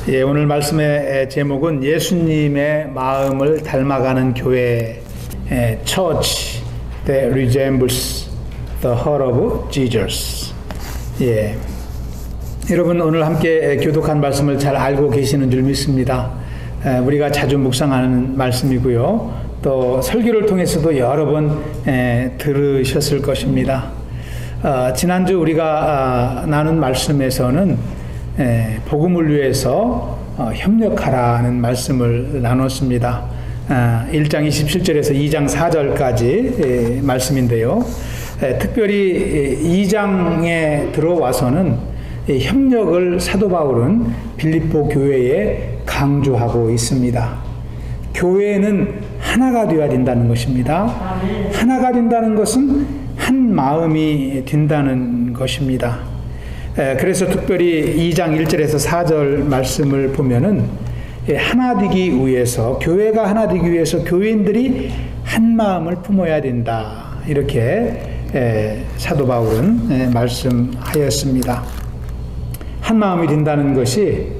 예, 오늘 말씀의 제목은 예수님의 마음을 닮아가는 교회, Church that resembles the heart of Jesus. 예, 여러분 오늘 함께 교독한 말씀을 잘 알고 계시는 줄 믿습니다. 우리가 자주 묵상하는 말씀이고요. 또 설교를 통해서도 여러 번 들으셨을 것입니다. 지난주 우리가 나눈 말씀에서는 복음을 위해서 협력하라는 말씀을 나눴습니다. 1장 27절에서 2장 4절까지 말씀인데요. 특별히 2장에 들어와서는 협력을 사도 바울은 빌립보 교회에 강조하고 있습니다. 교회는 하나가 되어야 된다는 것입니다. 하나가 된다는 것은 한 마음이 된다는 것입니다. 그래서 특별히 2장 1절에서 4절 말씀을 보면은 하나 되기 위해서, 교회가 하나 되기 위해서 교인들이 한 마음을 품어야 된다. 이렇게 사도 바울은 말씀하였습니다. 한 마음이 된다는 것이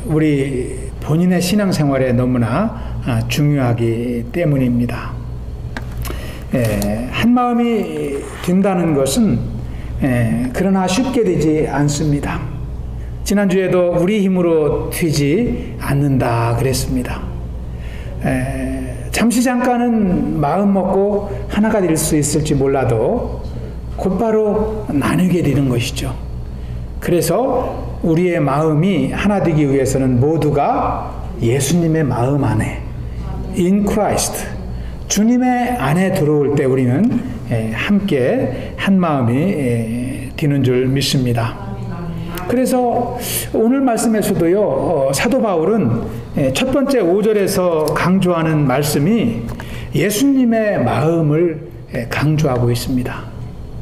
우리 본인의 신앙생활에 너무나 중요하기 때문입니다. 한 마음이 된다는 것은 그러나 쉽게 되지 않습니다. 지난주에도 우리 힘으로 되지 않는다 그랬습니다. 잠시 잠깐은 마음 먹고 하나가 될 수 있을지 몰라도 곧바로 나누게 되는 것이죠. 그래서 우리의 마음이 하나 되기 위해서는 모두가 예수님의 마음 안에, in Christ, 주님의 안에 들어올 때 우리는 함께 한 마음이 되는 줄 믿습니다. 그래서 오늘 말씀에서도요, 사도 바울은 첫 번째 5절에서 강조하는 말씀이 예수님의 마음을 강조하고 있습니다.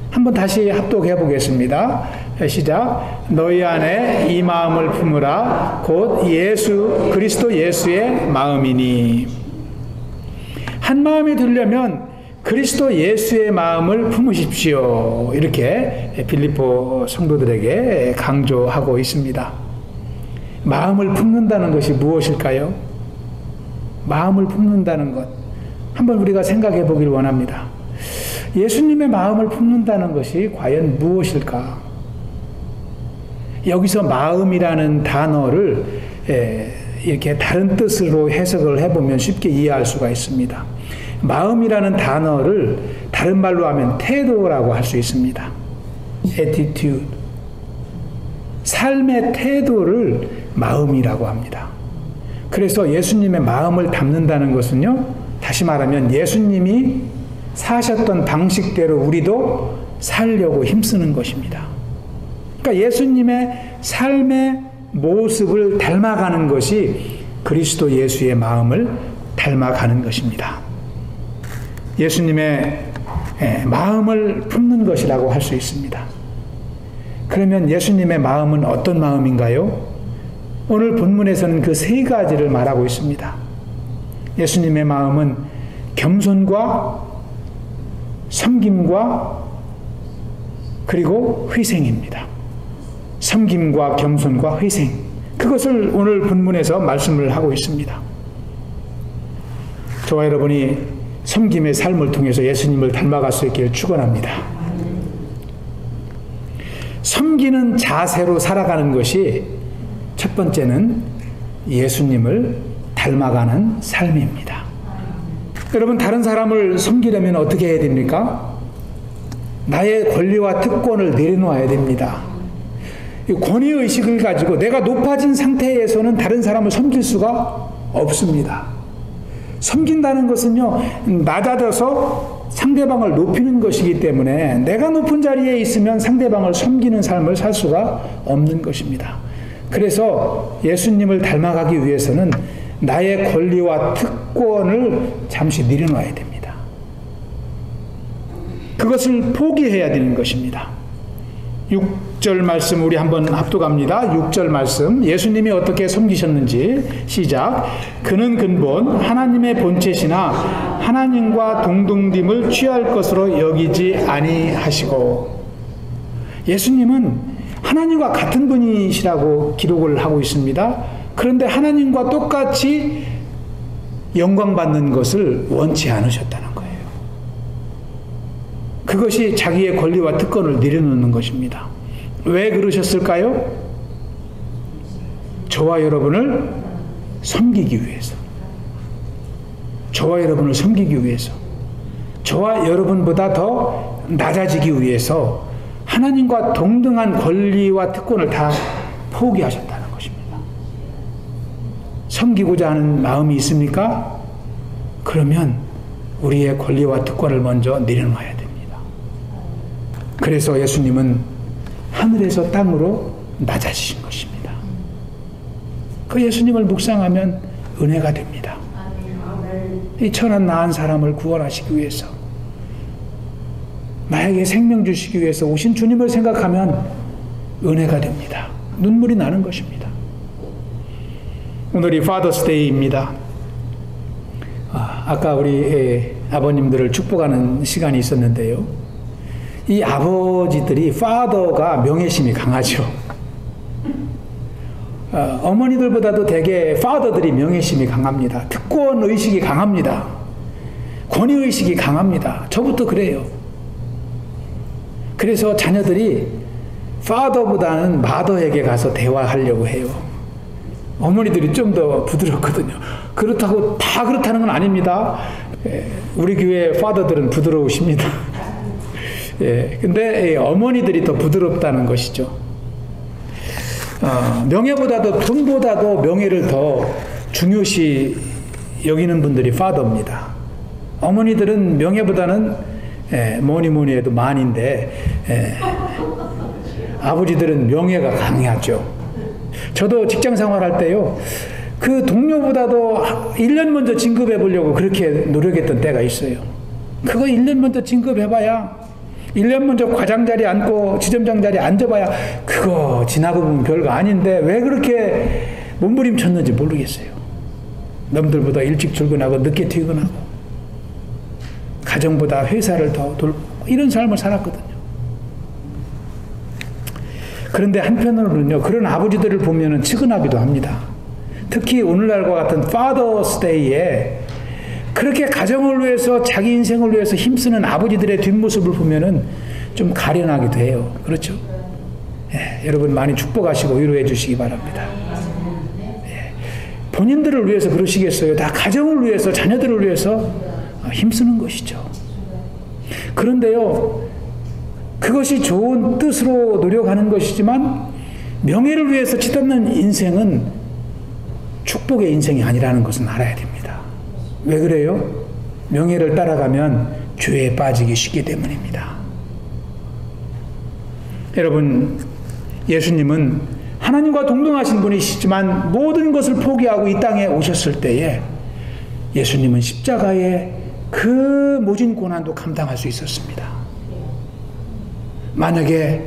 한번 다시 합독해 보겠습니다. 시작. 너희 안에 이 마음을 품으라. 곧 예수 그리스도 예수의 마음이니. 한 마음이 되려면 그리스도 예수의 마음을 품으십시오. 이렇게 빌립보 성도들에게 강조하고 있습니다. 마음을 품는다는 것이 무엇일까요? 마음을 품는다는 것. 한번 우리가 생각해 보길 원합니다. 예수님의 마음을 품는다는 것이 과연 무엇일까? 여기서 마음이라는 단어를 이렇게 다른 뜻으로 해석을 해보면 쉽게 이해할 수가 있습니다. 마음이라는 단어를 다른 말로 하면 태도라고 할 수 있습니다. attitude. 삶의 태도를 마음이라고 합니다. 그래서 예수님의 마음을 담는다는 것은요, 다시 말하면 예수님이 사셨던 방식대로 우리도 살려고 힘쓰는 것입니다. 그러니까 예수님의 삶의 모습을 닮아가는 것이 그리스도 예수의 마음을 닮아가는 것입니다. 예수님의 마음을 품는 것이라고 할 수 있습니다. 그러면 예수님의 마음은 어떤 마음인가요? 오늘 본문에서는 그 세 가지를 말하고 있습니다. 예수님의 마음은 겸손과 섬김과 그리고 희생입니다. 섬김과 겸손과 희생. 그것을 오늘 본문에서 말씀을 하고 있습니다. 저와 여러분이 섬김의 삶을 통해서 예수님을 닮아갈 수 있기를 축원합니다. 섬기는 자세로 살아가는 것이 첫 번째는 예수님을 닮아가는 삶입니다. 여러분, 다른 사람을 섬기려면 어떻게 해야 됩니까? 나의 권리와 특권을 내려놓아야 됩니다. 권위의식을 가지고 내가 높아진 상태에서는 다른 사람을 섬길 수가 없습니다. 섬긴다는 것은요, 낮아져서 상대방을 높이는 것이기 때문에 내가 높은 자리에 있으면 상대방을 섬기는 삶을 살 수가 없는 것입니다. 그래서 예수님을 닮아가기 위해서는 나의 권리와 특권을 잠시 내려놔야 됩니다. 그것을 포기해야 되는 것입니다. 6절 말씀 우리 한번 합독합니다. 6절 말씀 예수님이 어떻게 섬기셨는지 시작. 그는 근본 하나님의 본체시나 하나님과 동등됨을 취할 것으로 여기지 아니하시고. 예수님은 하나님과 같은 분이시라고 기록을 하고 있습니다. 그런데 하나님과 똑같이 영광받는 것을 원치 않으셨다는 거예요. 그것이 자기의 권리와 특권을 내려놓는 것입니다. 왜 그러셨을까요? 저와 여러분을 섬기기 위해서. 저와 여러분을 섬기기 위해서. 저와 여러분보다 더 낮아지기 위해서 하나님과 동등한 권리와 특권을 다 포기하셨다는 것입니다. 섬기고자 하는 마음이 있습니까? 그러면 우리의 권리와 특권을 먼저 내려놔야 됩니다. 그래서 예수님은 하늘에서 땅으로 낮아지신 것입니다. 그 예수님을 묵상하면 은혜가 됩니다. 이 천한 나한 사람을 구원하시기 위해서, 나에게 생명 주시기 위해서 오신 주님을 생각하면 은혜가 됩니다. 눈물이 나는 것입니다. 오늘이 파더스 데이입니다. 아까 우리 아버님들을 축복하는 시간이 있었는데요. 이 아버지들이 파더가 명예심이 강하죠. 어머니들보다도 대개 파더들이 명예심이 강합니다. 특권의식이 강합니다. 권위의식이 강합니다. 저부터 그래요. 그래서 자녀들이 파더보다는 마더에게 가서 대화하려고 해요. 어머니들이 좀 더 부드럽거든요. 그렇다고 다 그렇다는 건 아닙니다. 우리 교회 파더들은 부드러우십니다. 근데 어머니들이 더 부드럽다는 것이죠. 명예보다도 돈보다도 명예를 더 중요시 여기는 분들이 파더입니다. 어머니들은 명예보다는 뭐니 해도 만인데 아버지들은 명예가 강하죠. 저도 직장 생활할 때요, 그 동료보다도 1년 먼저 진급해 보려고 그렇게 노력했던 때가 있어요. 그거 1년 먼저 진급해봐야, 1년 먼저 과장 자리에 앉고 지점장 자리에 앉아봐야 그거 지나고 보면 별거 아닌데 왜 그렇게 몸부림쳤는지 모르겠어요. 남들보다 일찍 출근하고 늦게 퇴근하고 가정보다 회사를 더 돌보고 이런 삶을 살았거든요. 그런데 한편으로는요, 그런 아버지들을 보면은 측은하기도 합니다. 특히 오늘날과 같은 파더스 데이에 그렇게 가정을 위해서, 자기 인생을 위해서 힘쓰는 아버지들의 뒷모습을 보면은 좀 가련하기도 해요. 그렇죠? 여러분 많이 축복하시고 위로해 주시기 바랍니다. 본인들을 위해서 그러시겠어요? 다 가정을 위해서, 자녀들을 위해서 힘쓰는 것이죠. 그런데요, 그것이 좋은 뜻으로 노력하는 것이지만 명예를 위해서 치닫는 인생은 축복의 인생이 아니라는 것은 알아야 됩니다. 왜 그래요? 명예를 따라가면 죄에 빠지기 쉽기 때문입니다. 여러분, 예수님은 하나님과 동등하신 분이시지만 모든 것을 포기하고 이 땅에 오셨을 때에 예수님은 십자가의 그 모진 고난도 감당할 수 있었습니다. 만약에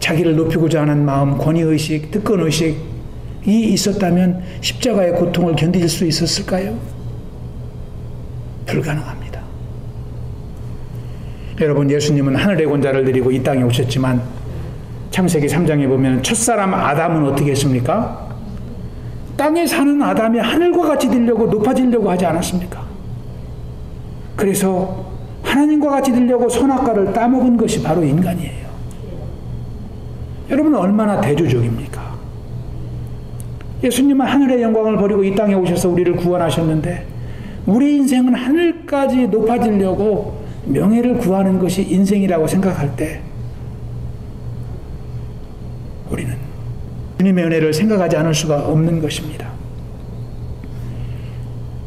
자기를 높이고자 하는 마음, 권위의식, 특권의식이 있었다면 십자가의 고통을 견딜 수 있었을까요? 불가능합니다. 여러분, 예수님은 하늘의 권자를 드리고 이 땅에 오셨지만 창세기 3장에 보면 첫사람 아담은 어떻게 했습니까? 땅에 사는 아담이 하늘과 같이 되려고, 높아지려고 하지 않았습니까? 그래서 하나님과 같이 되려고 선악과를 따먹은 것이 바로 인간이에요. 여러분은 얼마나 대조적입니까? 예수님은 하늘의 영광을 버리고 이 땅에 오셔서 우리를 구원하셨는데 우리 인생은 하늘까지 높아지려고 명예를 구하는 것이 인생이라고 생각할 때 우리는 주님의 은혜를 생각하지 않을 수가 없는 것입니다.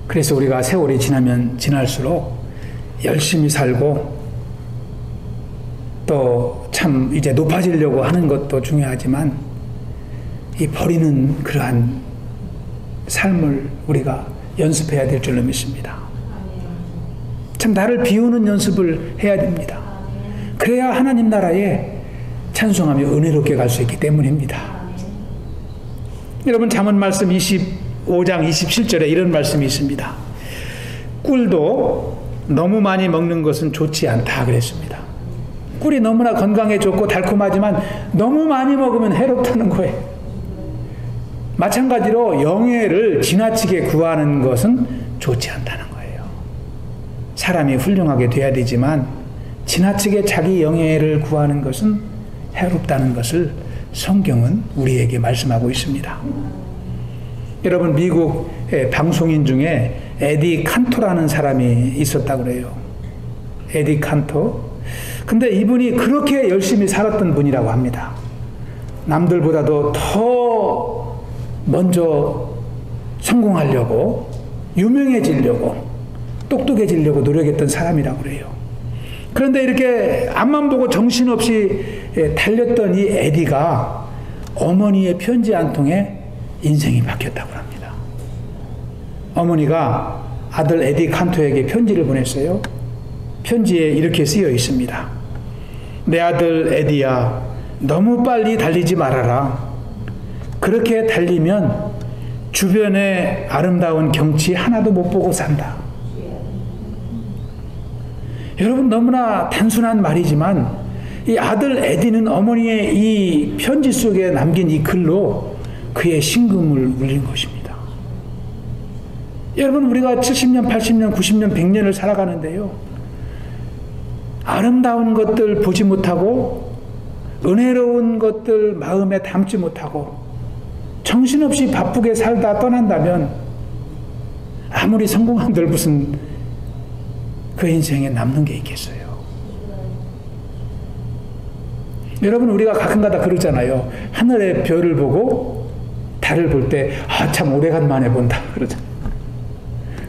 그래서 우리가 세월이 지나면 지날수록 열심히 살고 또 참 이제 높아지려고 하는 것도 중요하지만 이 버리는 그러한 삶을 우리가 연습해야 될 줄로 믿습니다. 참 나를 비우는 연습을 해야 됩니다. 그래야 하나님 나라에 찬송하며 은혜롭게 갈 수 있기 때문입니다. 여러분, 잠언 말씀 25장 27절에 이런 말씀이 있습니다. 꿀도 너무 많이 먹는 것은 좋지 않다 그랬습니다. 꿀이 너무나 건강에 좋고 달콤하지만 너무 많이 먹으면 해롭다는 거예요. 마찬가지로 영예를 지나치게 구하는 것은 좋지 않다는 거예요. 사람이 훌륭하게 돼야 되지만 지나치게 자기 영예를 구하는 것은 해롭다는 것을 성경은 우리에게 말씀하고 있습니다. 여러분, 미국 방송인 중에 에디 칸토라는 사람이 있었다고 그래요. 에디 칸토. 근데 이분이 그렇게 열심히 살았던 분이라고 합니다. 남들보다도 더 먼저 성공하려고, 유명해지려고, 똑똑해지려고 노력했던 사람이라고 그래요. 그런데 이렇게 앞만 보고 정신없이 달렸던 이 에디가 어머니의 편지 한 통에 인생이 바뀌었다고 합니다. 어머니가 아들 에디 칸토에게 편지를 보냈어요. 편지에 이렇게 쓰여 있습니다. 내 아들 에디야, 너무 빨리 달리지 말아라. 그렇게 달리면 주변의 아름다운 경치 하나도 못 보고 산다. 여러분, 너무나 단순한 말이지만 이 아들 에디는 어머니의 이 편지 속에 남긴 이 글로 그의 심금을 울린 것입니다. 여러분, 우리가 70년, 80년, 90년, 100년을 살아가는데요. 아름다운 것들 보지 못하고 은혜로운 것들 마음에 담지 못하고 정신없이 바쁘게 살다 떠난다면 아무리 성공한들 무슨 그 인생에 남는 게 있겠어요. 여러분, 우리가 가끔가다 그러잖아요. 하늘의 별을 보고 달을 볼 때 참 오래간만에 본다 그러잖아요.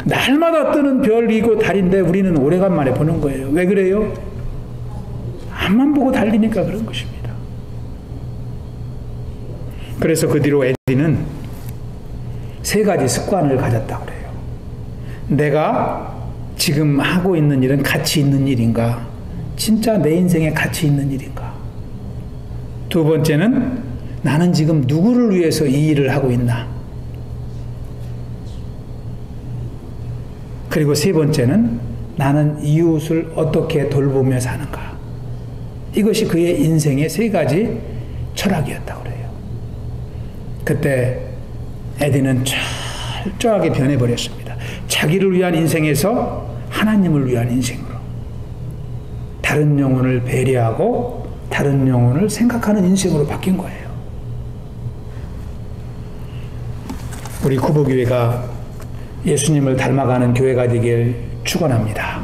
날마다 뜨는 별이고 달인데 우리는 오래간만에 보는 거예요. 왜 그래요? 앞만 보고 달리니까 그런 것입니다. 그래서 그 뒤로 에디는 3가지 습관을 가졌다고 그래요. 내가 지금 하고 있는 일은 가치 있는 일인가? 진짜 내 인생에 가치 있는 일인가? 2번째는 나는 지금 누구를 위해서 이 일을 하고 있나? 그리고 3번째는 나는 이웃을 어떻게 돌보며 사는가? 이것이 그의 인생의 3가지 철학이었다고 그래요. 그때 에디는 철저하게 변해버렸습니다. 자기를 위한 인생에서 하나님을 위한 인생으로, 다른 영혼을 배려하고 다른 영혼을 생각하는 인생으로 바뀐 거예요. 우리 구보교회가 예수님을 닮아가는 교회가 되길 축원합니다.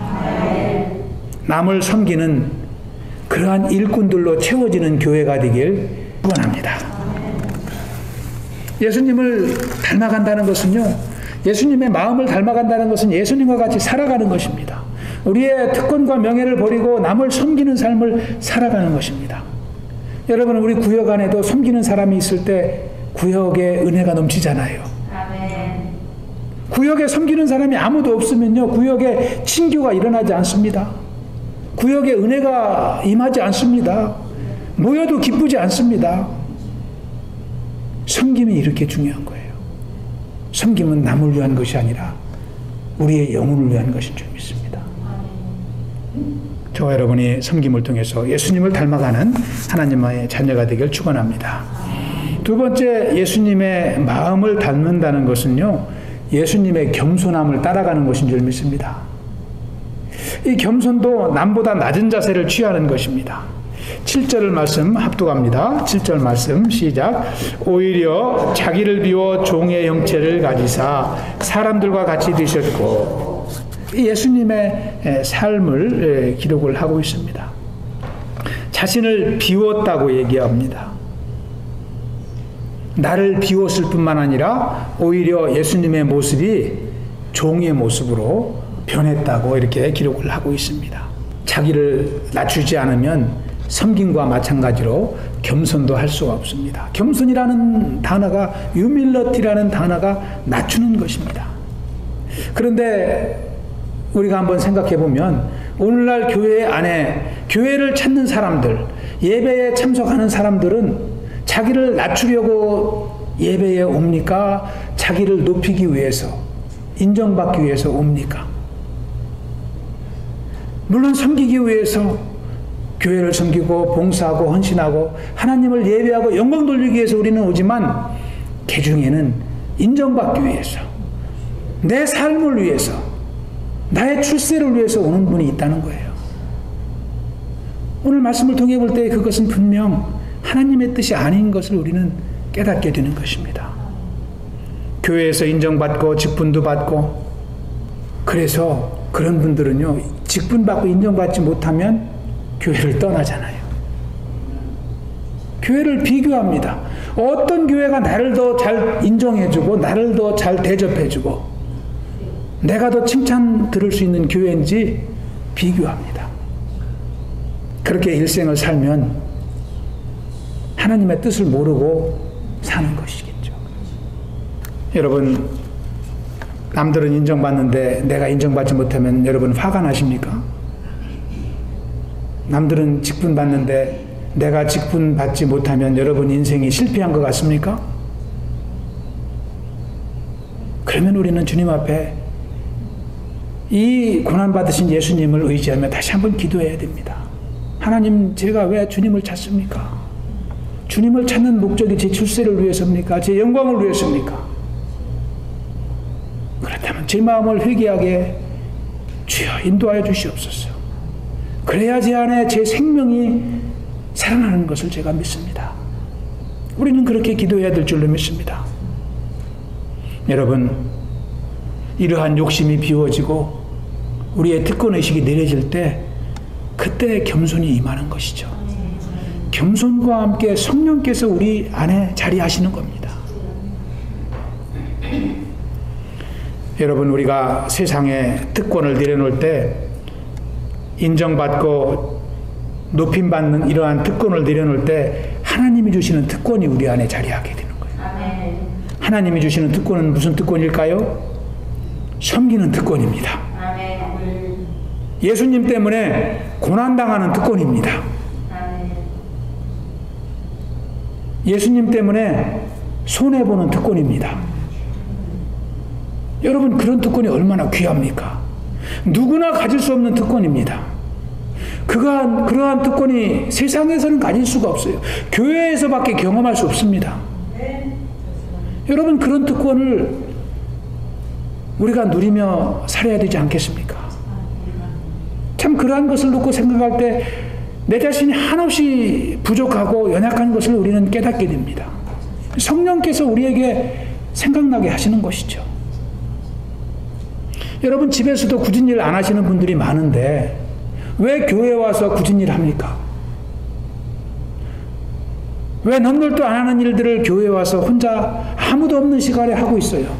남을 섬기는 그러한 일꾼들로 채워지는 교회가 되길 축원합니다. 예수님을 닮아간다는 것은요, 예수님의 마음을 닮아간다는 것은 예수님과 같이 살아가는 것입니다. 우리의 특권과 명예를 버리고 남을 섬기는 삶을 살아가는 것입니다. 여러분, 우리 구역 안에도 섬기는 사람이 있을 때 구역에 은혜가 넘치잖아요. 아멘. 구역에 섬기는 사람이 아무도 없으면요, 구역에 친교가 일어나지 않습니다. 구역에 은혜가 임하지 않습니다. 모여도 기쁘지 않습니다. 섬김이 이렇게 중요한 거예요. 섬김은 남을 위한 것이 아니라 우리의 영혼을 위한 것인 줄 믿습니다. 저와 여러분이 섬김을 통해서 예수님을 닮아가는 하나님의 자녀가 되길 축원합니다. 2번째, 예수님의 마음을 닮는다는 것은요, 예수님의 겸손함을 따라가는 것인 줄 믿습니다. 이 겸손도 남보다 낮은 자세를 취하는 것입니다. 7절 말씀 합독합니다. 7절 말씀 시작. 오히려 자기를 비워 종의 형체를 가지사 사람들과 같이 되셨고, 예수님의 삶을 기록을 하고 있습니다. 자신을 비웠다고 얘기합니다. 나를 비웠을 뿐만 아니라 오히려 예수님의 모습이 종의 모습으로 변했다고 이렇게 기록을 하고 있습니다. 자기를 낮추지 않으면 섬김과 마찬가지로 겸손도 할 수가 없습니다. 겸손이라는 단어가, 유밀러티라는 단어가 낮추는 것입니다. 그런데 우리가 한번 생각해 보면 오늘날 교회 안에 교회를 찾는 사람들, 예배에 참석하는 사람들은 자기를 낮추려고 예배에 옵니까? 자기를 높이기 위해서, 인정받기 위해서 옵니까? 물론 섬기기 위해서, 교회를 섬기고 봉사하고 헌신하고 하나님을 예배하고 영광 돌리기 위해서 우리는 오지만 그 중에는 인정받기 위해서, 내 삶을 위해서, 나의 출세를 위해서 오는 분이 있다는 거예요. 오늘 말씀을 통해 볼 때 그것은 분명 하나님의 뜻이 아닌 것을 우리는 깨닫게 되는 것입니다. 교회에서 인정받고 직분도 받고, 그래서 그런 분들은요, 직분받고 인정받지 못하면 교회를 떠나잖아요. 교회를 비교합니다. 어떤 교회가 나를 더 잘 인정해주고 나를 더 잘 대접해주고 내가 더 칭찬 들을 수 있는 교회인지 비교합니다. 그렇게 일생을 살면 하나님의 뜻을 모르고 사는 것이겠죠. 여러분, 남들은 인정받는데 내가 인정받지 못하면 여러분 화가 나십니까? 남들은 직분 받는데 내가 직분 받지 못하면 여러분 인생이 실패한 것 같습니까? 그러면 우리는 주님 앞에 이 고난받으신 예수님을 의지하며 다시 한번 기도해야 됩니다. 하나님, 제가 왜 주님을 찾습니까? 주님을 찾는 목적이 제 출세를 위해서입니까? 제 영광을 위해서입니까? 그렇다면 제 마음을 회개하게 주여 인도하여 주시옵소서. 그래야 제 안에 제 생명이 살아나는 것을 제가 믿습니다. 우리는 그렇게 기도해야 될 줄로 믿습니다. 여러분, 이러한 욕심이 비워지고 우리의 특권의식이 내려질 때 그때 겸손이 임하는 것이죠. 겸손과 함께 성령께서 우리 안에 자리하시는 겁니다. 여러분, 우리가 세상에 특권을 내려놓을 때 인정받고 높임받는 이러한 특권을 내려놓을 때 하나님이 주시는 특권이 우리 안에 자리하게 되는 거예요. 하나님이 주시는 특권은 무슨 특권일까요? 섬기는 특권입니다. 예수님 때문에 고난당하는 특권입니다. 예수님 때문에 손해보는 특권입니다. 여러분, 그런 특권이 얼마나 귀합니까? 누구나 가질 수 없는 특권입니다. 그러한 특권이 세상에서는 가질 수가 없어요. 교회에서밖에 경험할 수 없습니다. 여러분, 그런 특권을 우리가 누리며 살아야 되지 않겠습니까? 참 그러한 것을 놓고 생각할 때 내 자신이 한없이 부족하고 연약한 것을 우리는 깨닫게 됩니다. 성령께서 우리에게 생각나게 하시는 것이죠. 여러분, 집에서도 굳은 일 안 하시는 분들이 많은데 왜 교회에 와서 굳은 일 합니까? 왜 남들도 안 하는 일들을 교회에 와서 혼자 아무도 없는 시간에 하고 있어요?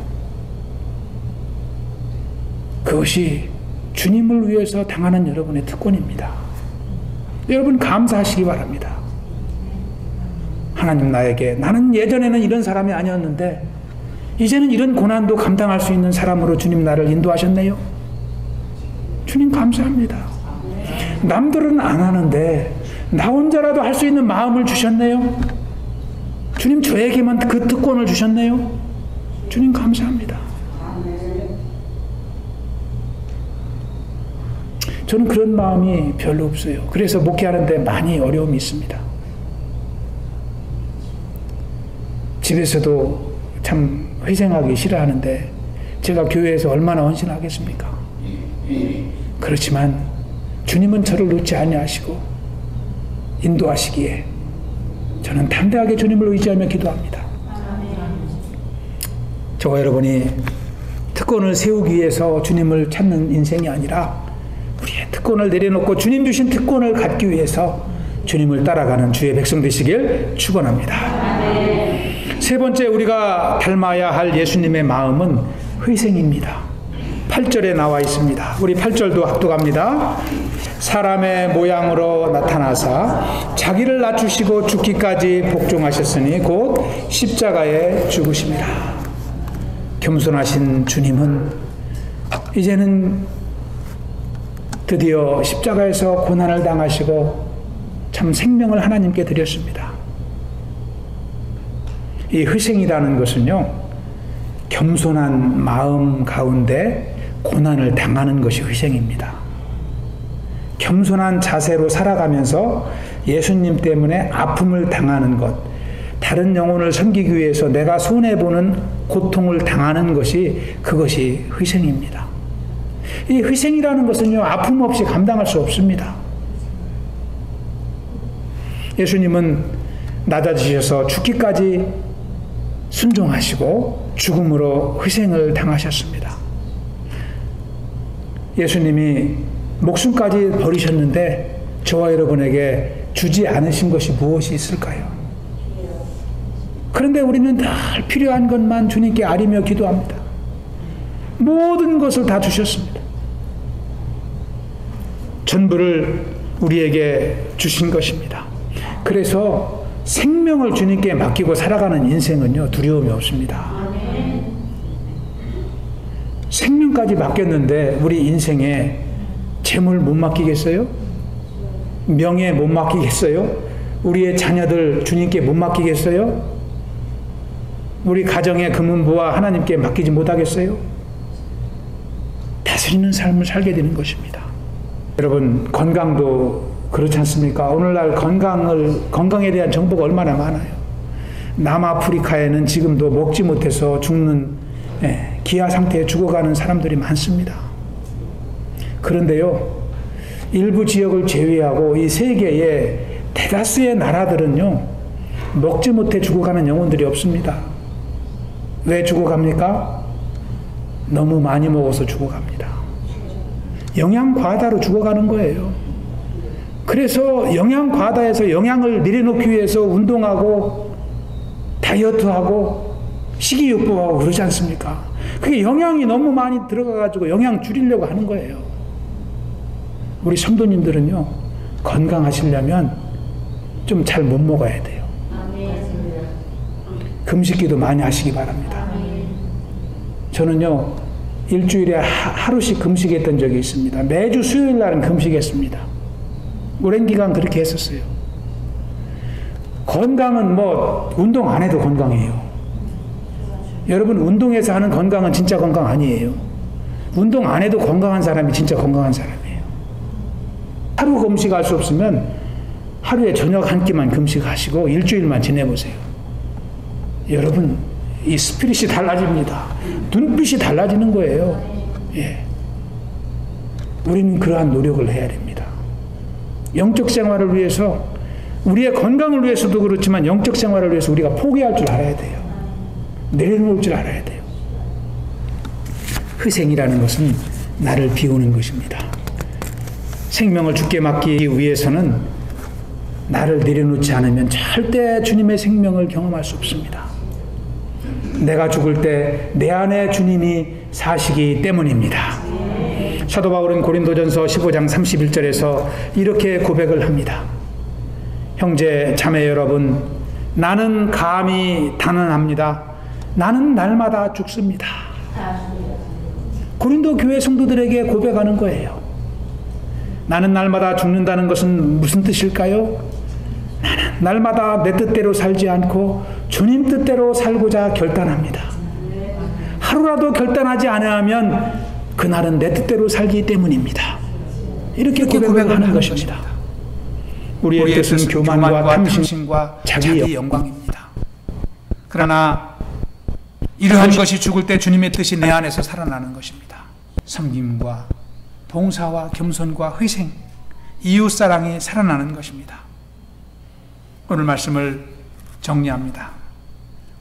그것이 주님을 위해서 당하는 여러분의 특권입니다. 여러분, 감사하시기 바랍니다. 하나님, 나는 예전에는 이런 사람이 아니었는데 이제는 이런 고난도 감당할 수 있는 사람으로 주님 나를 인도하셨네요. 주님 감사합니다. 남들은 안 하는데 나 혼자라도 할 수 있는 마음을 주셨네요. 주님, 저에게만 그 특권을 주셨네요. 주님 감사합니다. 저는 그런 마음이 별로 없어요. 그래서 목회하는데 많이 어려움이 있습니다. 집에서도 참 희생하기 싫어하는데 제가 교회에서 얼마나 헌신하겠습니까? 그렇지만 주님은 저를 놓지 아니하시고 인도하시기에 저는 담대하게 주님을 의지하며 기도합니다. 저와 여러분이 특권을 세우기 위해서 주님을 찾는 인생이 아니라 우리의 특권을 내려놓고 주님 주신 특권을 갖기 위해서 주님을 따라가는 주의 백성 되시길 축원합니다. 세 번째, 우리가 닮아야 할 예수님의 마음은 회생입니다. 8절에 나와 있습니다. 우리 8절도 합독합니다. 사람의 모양으로 나타나사 자기를 낮추시고 죽기까지 복종하셨으니 곧 십자가에 죽으심이라. 겸손하신 주님은 이제는 드디어 십자가에서 고난을 당하시고 참 생명을 하나님께 드렸습니다. 이 희생이라는 것은요, 겸손한 마음 가운데 고난을 당하는 것이 희생입니다. 겸손한 자세로 살아가면서 예수님 때문에 아픔을 당하는 것, 다른 영혼을 섬기기 위해서 내가 손해보는 고통을 당하는 것이 그것이 희생입니다. 이 희생이라는 것은요, 아픔 없이 감당할 수 없습니다. 예수님은 낮아지셔서 죽기까지 순종하시고 죽음으로 희생을 당하셨습니다. 예수님이 목숨까지 버리셨는데 저와 여러분에게 주지 않으신 것이 무엇이 있을까요? 그런데 우리는 늘 필요한 것만 주님께 아뢰며 기도합니다. 모든 것을 다 주셨습니다. 전부를 우리에게 주신 것입니다. 그래서 생명을 주님께 맡기고 살아가는 인생은요, 두려움이 없습니다. 생명까지 맡겼는데 우리 인생에 재물 못 맡기겠어요? 명예 못 맡기겠어요? 우리의 자녀들 주님께 못 맡기겠어요? 우리 가정의 금은보화 하나님께 맡기지 못하겠어요? 다스리는 삶을 살게 되는 것입니다. 여러분, 건강도 그렇지 않습니까? 오늘날 건강에 대한 정보가 얼마나 많아요. 남아프리카에는 지금도 먹지 못해서 죽는 기아 상태에 죽어가는 사람들이 많습니다. 그런데요, 일부 지역을 제외하고 이 세계의 대다수의 나라들은요, 먹지 못해 죽어가는 영혼들이 없습니다. 왜 죽어갑니까? 너무 많이 먹어서 죽어갑니다. 영양 과다로 죽어가는 거예요. 그래서 영양 과다에서 영양을 내려놓기 위해서 운동하고 다이어트하고 식이요법하고 그러지 않습니까? 그게 영양이 너무 많이 들어가가지고 영양 줄이려고 하는 거예요. 우리 성도님들은요, 건강하시려면 좀 잘 못 먹어야 돼요. 금식기도 많이 하시기 바랍니다. 저는요, 일주일에 하루씩 금식했던 적이 있습니다. 매주 수요일 날은 금식했습니다. 오랜 기간 그렇게 했었어요. 건강은 뭐 운동 안 해도 건강해요. 여러분, 운동해서 하는 건강은 진짜 건강 아니에요. 운동 안 해도 건강한 사람이 진짜 건강한 사람이에요. 하루 금식할 수 없으면 하루에 저녁 한 끼만 금식하시고 일주일만 지내보세요. 여러분, 이 스피릿이 달라집니다. 눈빛이 달라지는 거예요. 예. 우리는 그러한 노력을 해야 됩니다. 영적 생활을 위해서, 우리의 건강을 위해서도 그렇지만 영적 생활을 위해서 우리가 포기할 줄 알아야 돼요. 내려놓을 줄 알아야 돼요. 희생이라는 것은 나를 비우는 것입니다. 생명을 주께 맡기기 위해서는 나를 내려놓지 않으면 절대 주님의 생명을 경험할 수 없습니다. 내가 죽을 때 내 안에 주님이 사시기 때문입니다. 사도 바울은 고린도전서 15장 31절에서 이렇게 고백을 합니다. 형제 자매 여러분, 나는 감히 단언합니다. 나는 날마다 죽습니다. 고린도 교회 성도들에게 고백하는 거예요. 나는 날마다 죽는다는 것은 무슨 뜻일까요? 나는 날마다 내 뜻대로 살지 않고 주님 뜻대로 살고자 결단합니다. 하루라도 결단하지 않으면 그날은 내 뜻대로 살기 때문입니다. 이렇게 고백을 하는 것입니다. 우리의 뜻은 교만과 탐심과 자기의 영광입니다. 그러나 이러한 것이 죽을 때 주님의 뜻이 내 안에서 살아나는 것입니다. 섬김과 봉사와 겸손과 희생, 이웃사랑이 살아나는 것입니다. 오늘 말씀을 정리합니다.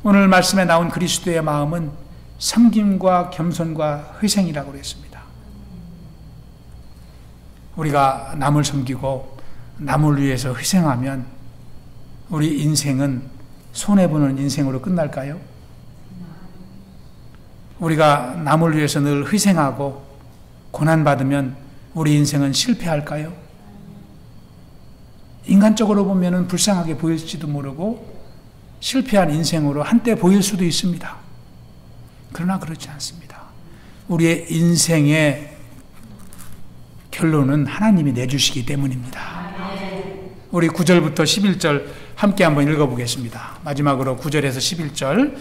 오늘 말씀에 나온 그리스도의 마음은 섬김과 겸손과 희생이라고 했습니다. 우리가 남을 섬기고 남을 위해서 희생하면 우리 인생은 손해보는 인생으로 끝날까요? 우리가 남을 위해서 늘 희생하고 고난받으면 우리 인생은 실패할까요? 인간적으로 보면 불쌍하게 보일지도 모르고 실패한 인생으로 한때 보일 수도 있습니다. 그러나 그렇지 않습니다. 우리의 인생의 결론은 하나님이 내주시기 때문입니다. 우리 9절부터 11절 함께 한번 읽어보겠습니다. 마지막으로 9절에서 11절.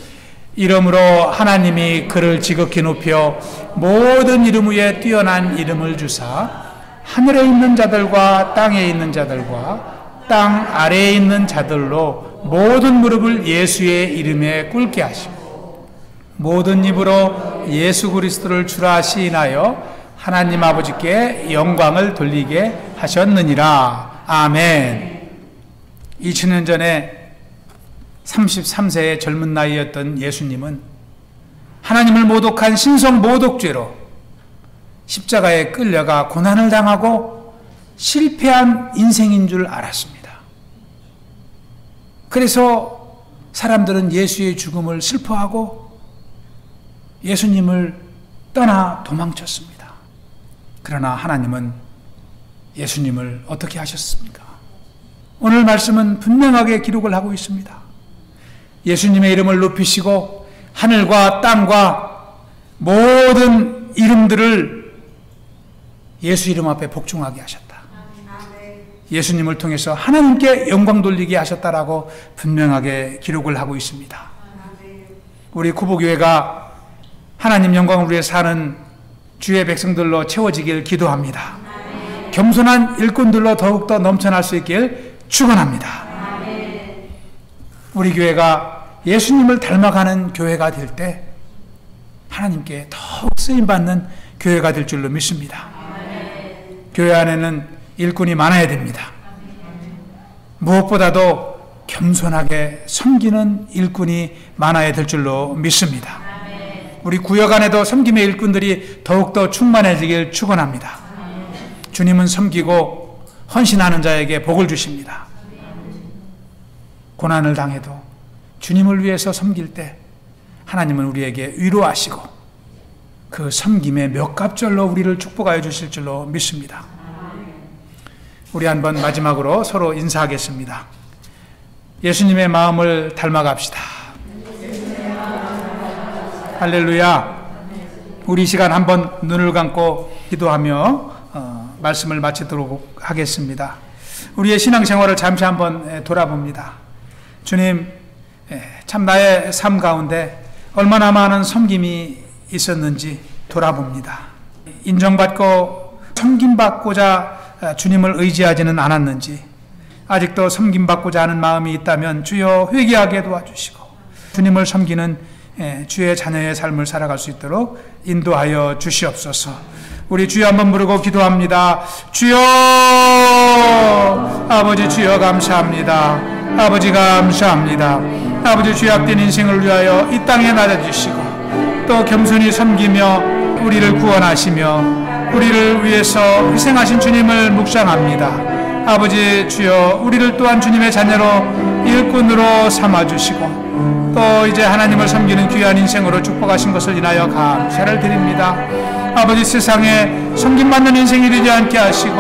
이러므로 하나님이 그를 지극히 높여 모든 이름 위에 뛰어난 이름을 주사 하늘에 있는 자들과 땅에 있는 자들과 땅 아래에 있는 자들로 모든 무릎을 예수의 이름에 꿇게 하시고 모든 입으로 예수 그리스도를 주라 시인하여 하나님 아버지께 영광을 돌리게 하셨느니라. 아멘. 2000년 전에 33세의 젊은 나이였던 예수님은 하나님을 모독한 신성 모독죄로 십자가에 끌려가 고난을 당하고 실패한 인생인 줄 알았습니다. 그래서 사람들은 예수의 죽음을 슬퍼하고 예수님을 떠나 도망쳤습니다. 그러나 하나님은 예수님을 어떻게 하셨습니까? 오늘 말씀은 분명하게 기록을 하고 있습니다. 예수님의 이름을 높이시고 하늘과 땅과 모든 이름들을 예수 이름 앞에 복종하게 하셨다. 예수님을 통해서 하나님께 영광 돌리게 하셨다라고 분명하게 기록을 하고 있습니다. 우리 구보교회가 하나님 영광을 위해 사는 주의 백성들로 채워지길 기도합니다. 겸손한 일꾼들로 더욱더 넘쳐날 수 있길 축원합니다. 우리 교회가 예수님을 닮아가는 교회가 될 때 하나님께 더욱 쓰임받는 교회가 될 줄로 믿습니다. 교회 안에는 일꾼이 많아야 됩니다. 무엇보다도 겸손하게 섬기는 일꾼이 많아야 될 줄로 믿습니다. 우리 구역 안에도 섬김의 일꾼들이 더욱더 충만해지길 축원합니다. 주님은 섬기고 헌신하는 자에게 복을 주십니다. 고난을 당해도 주님을 위해서 섬길 때 하나님은 우리에게 위로하시고 그 섬김의 몇 갑절로 우리를 축복하여 주실 줄로 믿습니다. 우리 한번 마지막으로 서로 인사하겠습니다. 예수님의 마음을 닮아갑시다. 할렐루야. 우리 시간 한번 눈을 감고 기도하며 말씀을 마치도록 하겠습니다. 우리의 신앙생활을 잠시 한번 돌아봅니다. 주님, 참 나의 삶 가운데 얼마나 많은 섬김이 있었는지 돌아봅니다. 인정받고 섬김받고자 주님을 의지하지는 않았는지, 아직도 섬김받고자 하는 마음이 있다면 주여 회개하게 도와주시고 주님을 섬기는 주의 자녀의 삶을 살아갈 수 있도록 인도하여 주시옵소서. 우리 주여 한번 부르고 기도합니다. 주여, 아버지 주여 감사합니다. 아버지 감사합니다. 아버지 죄악된 인생을 위하여 이 땅에 낮아주시고 또 겸손히 섬기며 우리를 구원하시며 우리를 위해서 희생하신 주님을 묵상합니다. 아버지 주여, 우리를 또한 주님의 자녀로 일꾼으로 삼아주시고 또 이제 하나님을 섬기는 귀한 인생으로 축복하신 것을 인하여 감사를 드립니다. 아버지, 세상에 섬김받는 인생이 되지 않게 하시고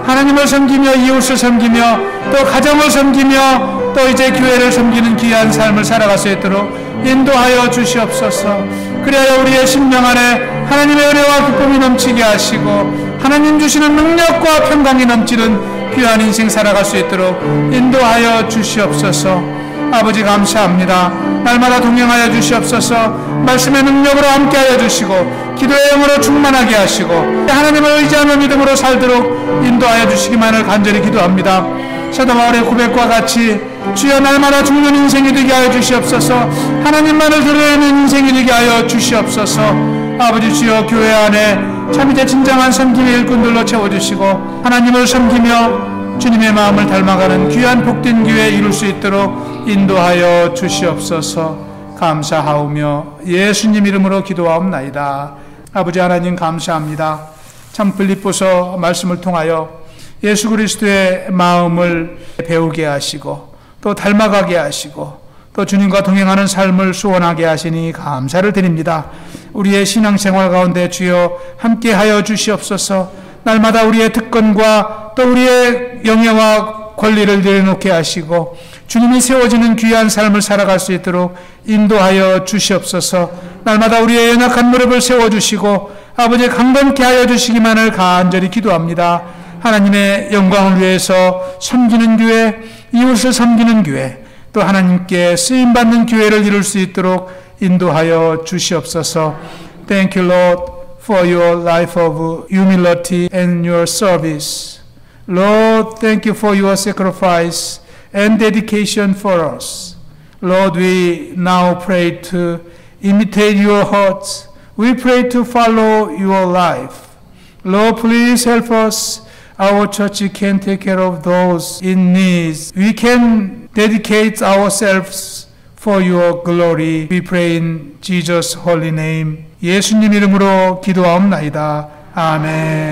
하나님을 섬기며 이웃을 섬기며 또 가정을 섬기며 또 이제 교회를 섬기는 귀한 삶을 살아갈 수 있도록 인도하여 주시옵소서. 그래야 우리의 심령 안에 하나님의 은혜와 기쁨이 넘치게 하시고 하나님 주시는 능력과 평강이 넘치는 귀한 인생 살아갈 수 있도록 인도하여 주시옵소서. 아버지 감사합니다. 날마다 동행하여 주시옵소서. 말씀의 능력으로 함께하여 주시고 기도의 영으로 충만하게 하시고 하나님을 의지하며 믿음으로 살도록 인도하여 주시기만을 간절히 기도합니다. 사도 바울의 고백과 같이 주여 날마다 죽는 인생이 되게 하여 주시옵소서. 하나님만을 드러내는 인생이 되게 하여 주시옵소서. 아버지 주여, 교회 안에 참 이제 진정한 섬김의 일꾼들로 채워주시고 하나님을 섬기며 주님의 마음을 닮아가는 귀한 복된 교회 이룰 수 있도록 인도하여 주시옵소서. 감사하오며 예수님 이름으로 기도하옵나이다. 아버지 하나님 감사합니다. 참 빌립보서 말씀을 통하여 예수 그리스도의 마음을 배우게 하시고 또 닮아가게 하시고 또 주님과 동행하는 삶을 소원하게 하시니 감사를 드립니다. 우리의 신앙생활 가운데 주여 함께하여 주시옵소서. 날마다 우리의 특권과 또 우리의 영예와 권리를 내려놓게 하시고 주님이 세워지는 귀한 삶을 살아갈 수 있도록 인도하여 주시옵소서. 날마다 우리의 연약한 무릎을 세워주시고 아버지 강건케 하여 주시기만을 간절히 기도합니다. 하나님의 영광을 위해서 섬기는 교회, 이웃을 섬기는 교회, 또 하나님께 쓰임받는 교회를 이룰 수 있도록 인도하여 주시옵소서. Thank you, Lord, for your life of humility and your service. Lord, thank you for your sacrifice and dedication for us. Lord, we now pray to imitate your hearts. We pray to follow your life. Lord, please help us. Our church can take care of those in need. We can dedicate ourselves for your glory. We pray in Jesus' holy name. 예수님 이름으로 기도하옵나이다. 아멘.